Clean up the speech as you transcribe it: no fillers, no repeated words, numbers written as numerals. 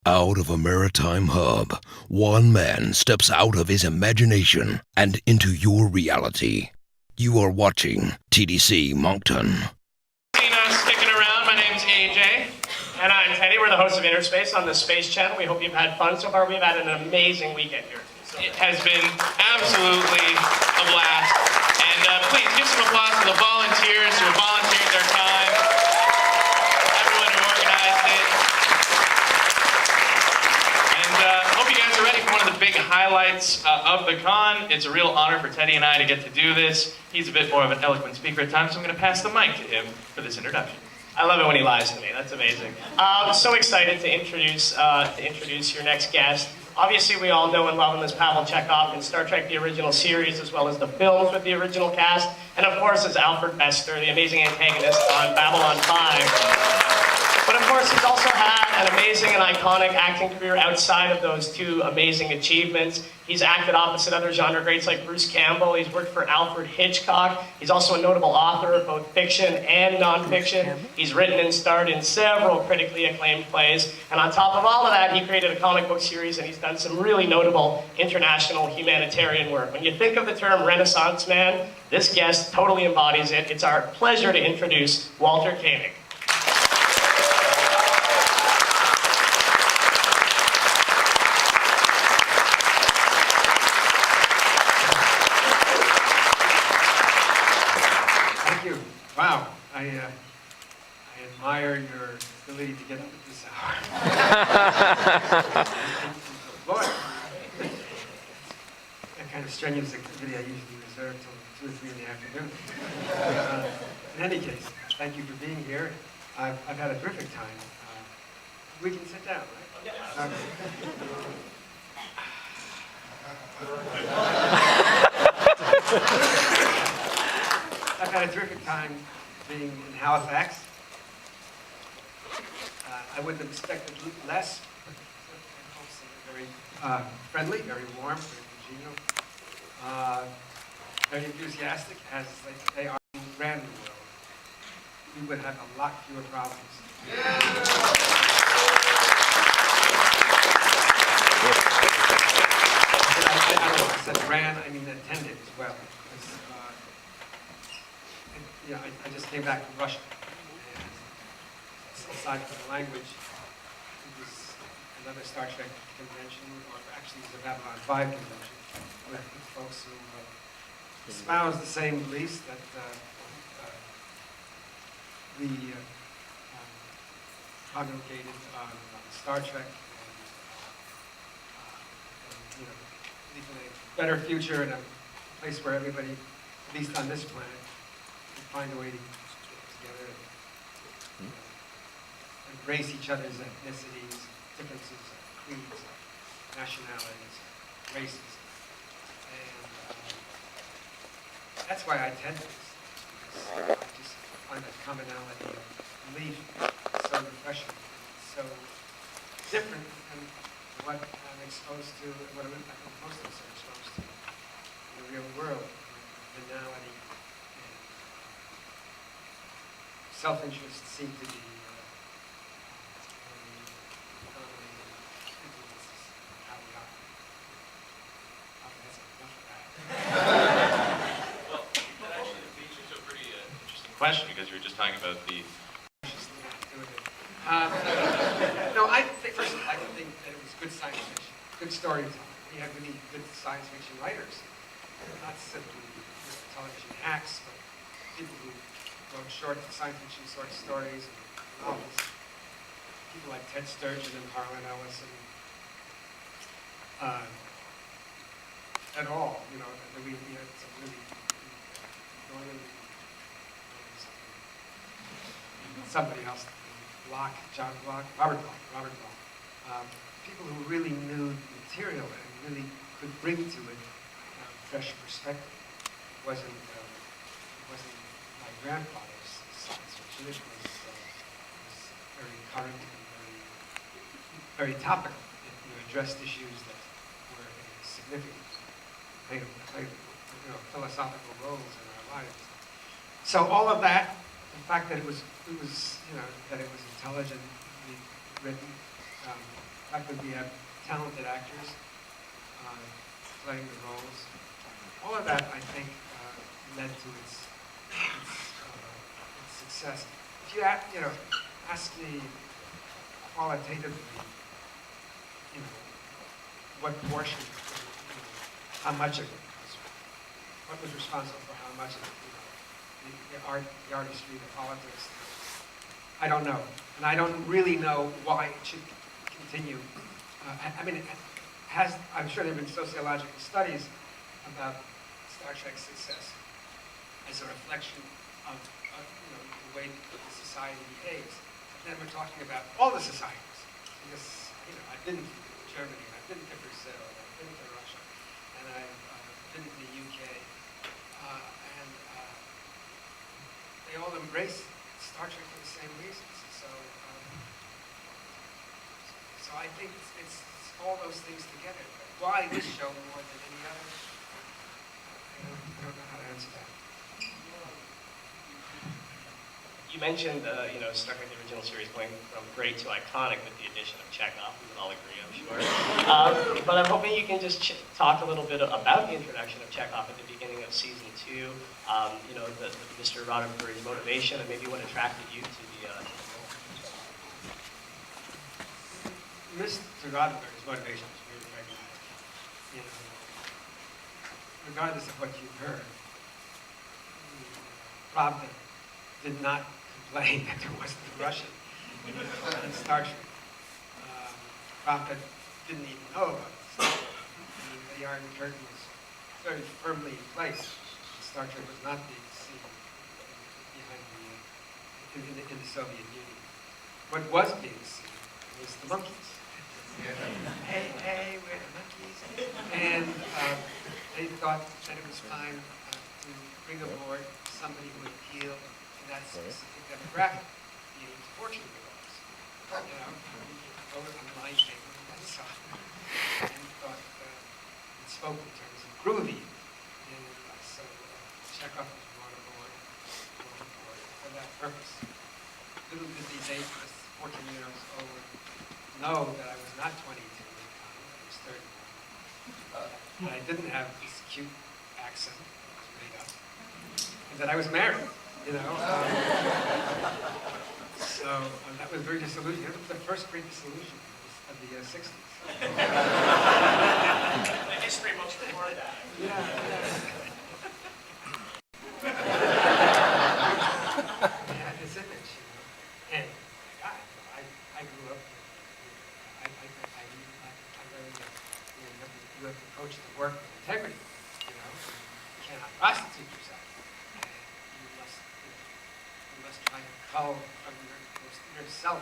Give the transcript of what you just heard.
Out of a maritime hub, one man steps out of his imagination and into your reality. You are watching TDC Moncton. Sticking around, my name's AJ. And I'm Teddy. We're the hosts of Inner Space on the Space Channel. We hope you've had fun so far. We've had an amazing weekend here. It has been absolutely a blast. And please give some applause to the volunteers who volunteered their time, everyone who organized it. And hope you guys are ready for one of the big highlights of the con. It's a real honor for Teddy and I to get to do this. He's a bit more of an eloquent speaker at times, so I'm going to pass the mic to him for this introduction. I love it when he lies to me. That's amazing. I'm so excited to introduce your next guest. Obviously, we all know and love him as Pavel Chekhov in Star Trek: The Original Series, as well as the films with the original cast, and of course as Alfred Bester, the amazing antagonist on Babylon 5. But of course, he's also had an amazing and iconic acting career outside of those two amazing achievements. He's acted opposite other genre greats like Bruce Campbell. He's worked for Alfred Hitchcock. He's also a notable author of both fiction and nonfiction. He's written and starred in several critically acclaimed plays. And on top of all of that, he created a comic book series, and he's done some really notable international humanitarian work. When you think of the term Renaissance man, this guest totally embodies it. It's our pleasure to introduce Walter Koenig. Wow, I admire your ability to get up at this hour. Boy, that kind of strenuous activity I usually reserve till 2 or 3 in the afternoon. In any case, thank you for being here. I've had a terrific time. We can sit down, right? Yes. I've had a terrific time being in Halifax. I wouldn't have expected less. Folks are very friendly, very warm, very congenial, very enthusiastic, as they are around the world. We would have a lot fewer problems. I said ran, I mean attended as well. I just came back from Russia, and aside from the language, it was another Star Trek convention, or actually it was a Babylon 5 convention, with folks who espouse the same beliefs that we congregated on Star Trek, and leaving a better future and a place where everybody, at least on this planet, find a way to get together and embrace each other's ethnicities, differences, creeds, nationalities, races. And that's why I attend this, because I just find that commonality of belief so refreshing, so different than what I'm exposed to, and what I think most of us are exposed to in the real world, banality. Self-interest seemed to be influences how we are. Okay, that's enough of that. Well, that actually features a pretty interesting question, because you were just talking about the... No, I think that it was good science fiction, good storytelling. We have really good science fiction writers, not simply just television hacks, but people who wrote short science fiction short stories and novels. People like Ted Sturgeon and Harlan Ellison. At all, we had some really somebody else, Robert Bloch. People who really knew the material and really could bring to it fresh perspective. It wasn't my grandfather's science fiction. It was very current and very topical. It addressed issues that were significant, played philosophical roles in our lives. So all of that, the fact that it was intelligently written, fact that we have talented actors playing the roles. All of that, I think, led to its success. If you ask me qualitatively, what portion, how much of it, what was responsible for how much of it, the artistry, the politics, I don't know. And I don't really know why it should continue. I mean, I'm sure there have been sociological studies about Star Trek's success as a reflection of the way that the society behaves. But then we're talking about all the societies. Because, I've been to Germany, and I've been to Brazil, and I've been to Russia, and I've been to the UK, and they all embrace Star Trek for the same reasons. So I think it's all those things together. Why this show more than any other? I don't know how to answer that. You mentioned, Star Trek the original series going from great to iconic with the addition of Chekhov. We would all agree, I'm sure. But I'm hoping you can just talk a little bit about the introduction of Chekhov at the beginning of season 2. The Mr. Roddenberry's motivation and maybe what attracted you to the role. Mr. Roddenberry's motivation is really pragmatic. Regardless of what you've heard, Pravda did not complain that there wasn't a Russian in Star Trek. Pravda didn't even know about this. The Iron Curtain was very firmly in place. Star Trek was not being seen behind in the Soviet Union. What was being seen was the monkeys. Hey, we're the monkeys. And they thought that it was time to bring aboard somebody who would appeal to that specific demographic, the fortune tellers. Over on the line table and saw it, and thought it spoke in terms of groovy. And so Chekhov was brought aboard for that purpose. Little did these 14-year-olds old know that I was not 22 at the time, I was 31. And I didn't have this cute accent that was made up. And that I was married, So that was very disillusioning. That was the first great disillusion of the 60s. The history books record that. Yeah. Had this image, And I grew up. I learned that you have to approach the work with integrity. You cannot prostitute yourself. And you must try to cull from your self